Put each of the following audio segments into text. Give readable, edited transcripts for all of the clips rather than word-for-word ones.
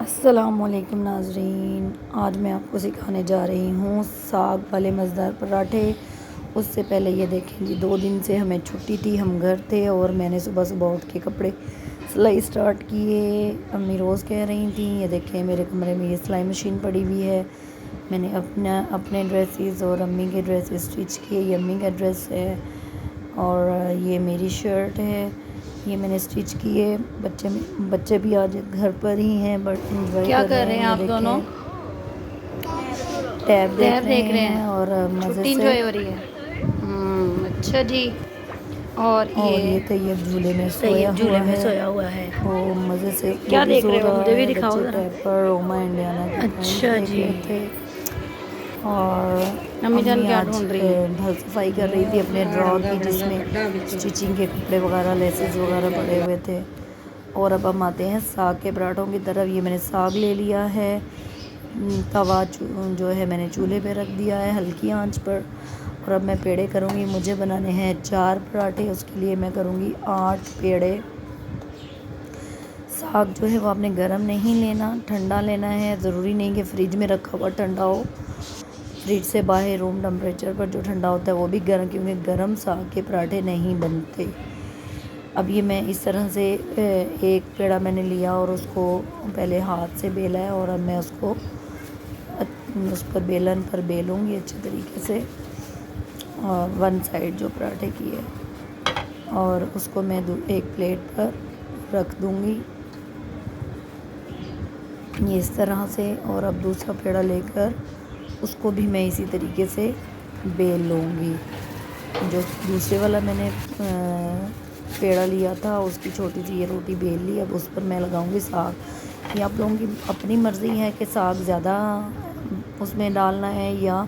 अस्सलामुअलैकुम नाज़रीन, आज मैं आपको सिखाने जा रही हूँ साग वाले मज़ेदार पराठे। उससे पहले ये देखें जी, 2 दिन से हमें छुट्टी थी, हम घर थे और मैंने सुबह सुबह उठ के कपड़े सिलाई स्टार्ट किए। अम्मी रोज़ कह रही थी, ये देखें मेरे कमरे में ये सिलाई मशीन पड़ी हुई है। मैंने अपने ड्रेसेस और अम्मी के ड्रेसेस स्टिच किए। ये अम्मी का ड्रेस है और ये मेरी शर्ट है, ये मैंने स्टिच किए। बच्चे भी आज घर पर ही हैं, बट इंजॉय क्या कर रहे हैं हैं। आप दोनों? टैब देख देख रहे रहे हैं और हैं, मज़े छुट्टी से। इंजॉय हो रही है। अच्छा जी। और ये ये तैयब झूले में सोया तैयब हुआ झूले में है, सोया हुआ है। वो मज़े से वो क्या भी देख सो रहे हो? रहा मुझे भी है। दिखाओ बच्चे ज़रा। टैब पर रोमा इंडियाना की पोइम्स अच्छा देख जी। रहे थे और अम्मी जान अम्मी क्या आज ढूंढ रही है? घर सफाई कर रही थी अपने ड्रॉर की, जिसमें स्टिचिंग के कपड़े वगैरह, लेसेस वगैरह पड़े हुए थे। और अब हम आते हैं साग के पराठों की तरफ। ये मैंने साग ले लिया है, तवा जो है मैंने चूल्हे पे रख दिया है हल्की आंच पर। और अब मैं पेड़े करूँगी। मुझे बनाने हैं 4 पराठे, उसके लिए मैं करूँगी 8 पेड़े। साग जो है वो आपने गर्म नहीं लेना, ठंडा लेना है। ज़रूरी नहीं कि फ्रिज में रखा हुआ ठंडा हो, फ्रिज से बाहर रूम टेम्परेचर पर जो ठंडा होता है वो भी गर्म, क्योंकि गर्म साग के पराठे नहीं बनते। अब ये मैं इस तरह से एक पेड़ा मैंने लिया और उसको पहले हाथ से बेला है और अब मैं उसको उस पर बेलन पर बेलूँगी अच्छे तरीके से, और वन साइड जो पराठे की है, और उसको मैं एक प्लेट पर रख दूँगी ये इस तरह से। और अब दूसरा पेड़ा लेकर उसको भी मैं इसी तरीके से बेल लूँगी। जो दूसरे वाला मैंने पेड़ा लिया था उसकी छोटी सी ये रोटी बेल ली। अब उस पर मैं लगाऊंगी साग। ये आप लोगों की अपनी मर्ज़ी है कि साग ज़्यादा उसमें डालना है या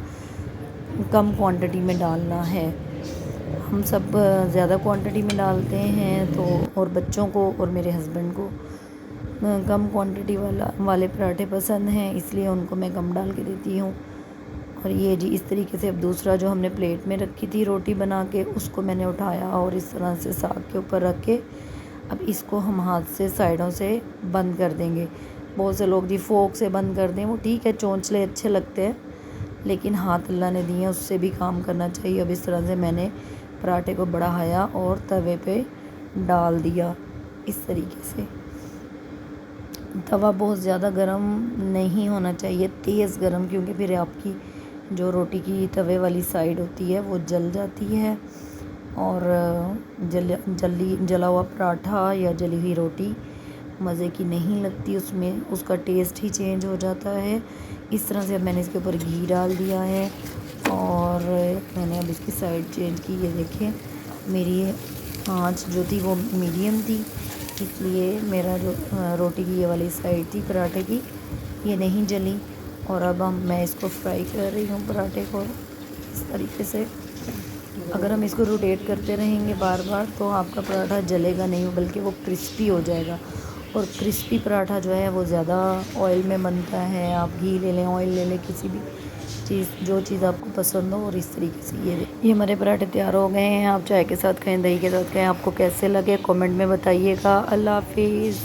कम क्वांटिटी में डालना है। हम सब ज़्यादा क्वांटिटी में डालते हैं तो, और बच्चों को और मेरे हस्बैंड को कम क्वांटिटी वाले पराठे पसंद हैं, इसलिए उनको मैं कम डाल के देती हूँ। और ये जी इस तरीके से अब दूसरा जो हमने प्लेट में रखी थी रोटी बना के, उसको मैंने उठाया और इस तरह से साग के ऊपर रख के अब इसको हम हाथ से साइडों से बंद कर देंगे। बहुत से लोग जी फोक से बंद कर दें, वो ठीक है, चोंचले अच्छे लगते हैं, लेकिन हाथ अल्लाह ने दिए उससे भी काम करना चाहिए। अब इस तरह से मैंने पराठे को बढ़ाया और तवे पे डाल दिया इस तरीके से। तवा बहुत ज़्यादा गर्म नहीं होना चाहिए, तेज़ गर्म, क्योंकि फिर आपकी जो रोटी की तवे वाली साइड होती है वो जल जाती है और जला हुआ पराठा या जली हुई रोटी मज़े की नहीं लगती, उसमें उसका टेस्ट ही चेंज हो जाता है। इस तरह से अब मैंने इसके ऊपर घी डाल दिया है और मैंने अब इसकी साइड चेंज की। ये देखें मेरी आंच जो थी वो मीडियम थी, इसलिए मेरा जो रोटी की ये वाली साइड थी पराठे की, ये नहीं जली। और अब मैं इसको फ्राई कर रही हूँ पराठे को इस तरीके से। अगर हम इसको रोटेट करते रहेंगे बार बार तो आपका पराठा जलेगा नहीं, बल्कि वो क्रिस्पी हो जाएगा। और क्रिस्पी पराठा जो है वो ज़्यादा ऑयल में बनता है। आप घी ले लें, ऑयल ले लें, किसी भी चीज़, जो चीज़ आपको पसंद हो। और इस तरीके से ये हमारे पराठे तैयार हो गए हैं। आप चाय के साथ खाएं, दही के साथ खाएं, आपको कैसे लगे कमेंट में बताइएगा। अल्लाह हाफिज़।